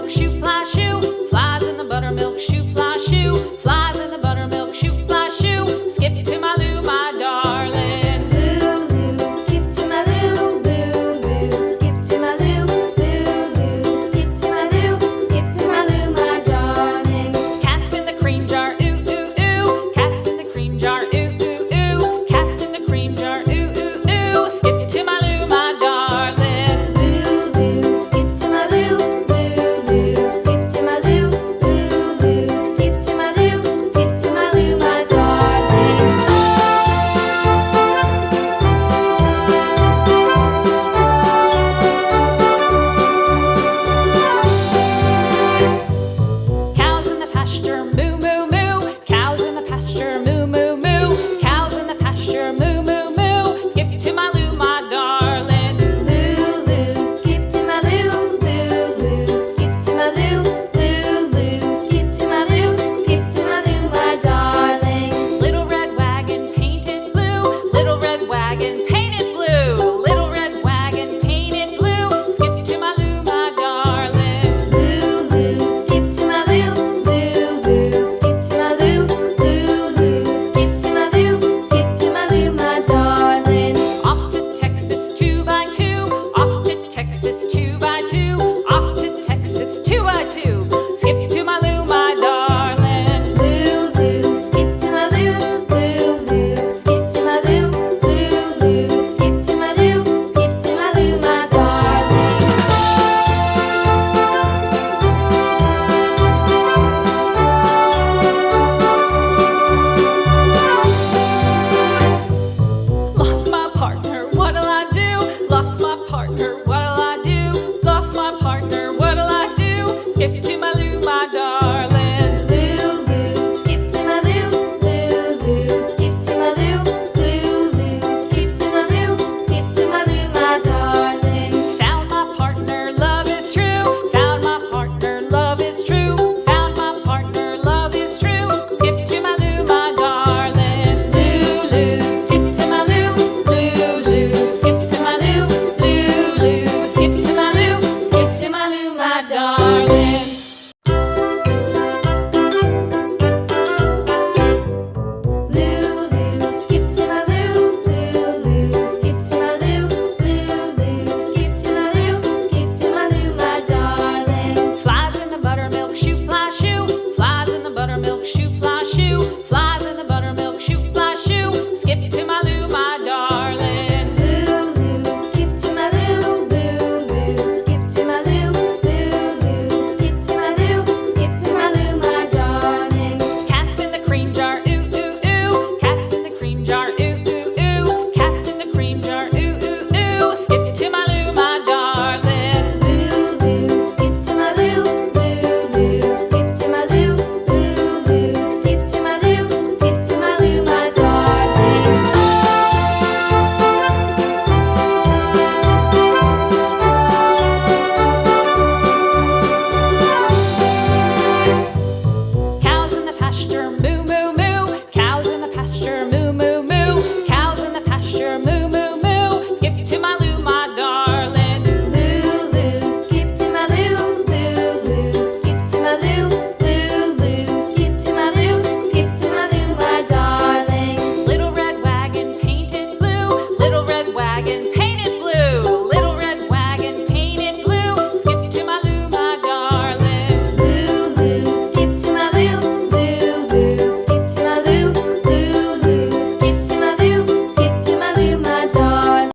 buttermilk shoe, fly shoe. Flies in the buttermilk shoe, fly shoe. Flies in the buttermilk shoe, fly shoe. Skip to my Lou, my darling. Lou, skip to my Lou, Lou, skip to my Lou, Lou, skip to my Lou, skip to my Lou, my darling. Cats in the cream jar, ooh, ooh, ooh. Cats in the cream jar, ooh, ooh, ooh. Cats in the cream jar, ooh, ooh, ooh. Skip to my Lou, my darling. Lou, skip to my Lou, Lou, skip to my Lou, Lou, skip to my Lou, skip to my Lou, my darling. Cows in the pasture, moo, moo, moo. Cows in the pasture, moo, moo, moo. Cows in the pasture, moo, moo, moo. Skip to my Lou, my darling. Lou, skip to my Lou, Lou, skip to my Lou, Lou, skip to my Lou, skip to my Lou, my darling. Little red wagon painted blue. Little red wagon painted blue. Little red wagon painted blue. Skip to my Lou, my darling. Lou, skip to my Lou, Lou, skip to my Lou, Lou, skip to my Lou, skip to my Lou, my darling. Off to Texas 2x2. Off to Texas 2x2. Off to Texas 2x2. Skip to my Lou, my darling. Lou, skip to my Lou, Lou, skip to my Lou, Lou, skip to my Lou, skip to my Lou, my darling. Lost my partner, what'll I do? Lost my partner, what'll I do? Lost my partner, what'll I do? Skip to my Lou, my darling. Lou, skip to my Lou, Lou, skip to my Lou, Lou, skip to my Lou, skip to my Lou, my darling. Found my partner, love is true. Found my partner, love is true. Found my partner, love is true. Skip to my Lou, my darling. Lou, skip to my Lou, Lou, skip to my Lou, Lou, skip to my Lou, skip to my Lou, my darling.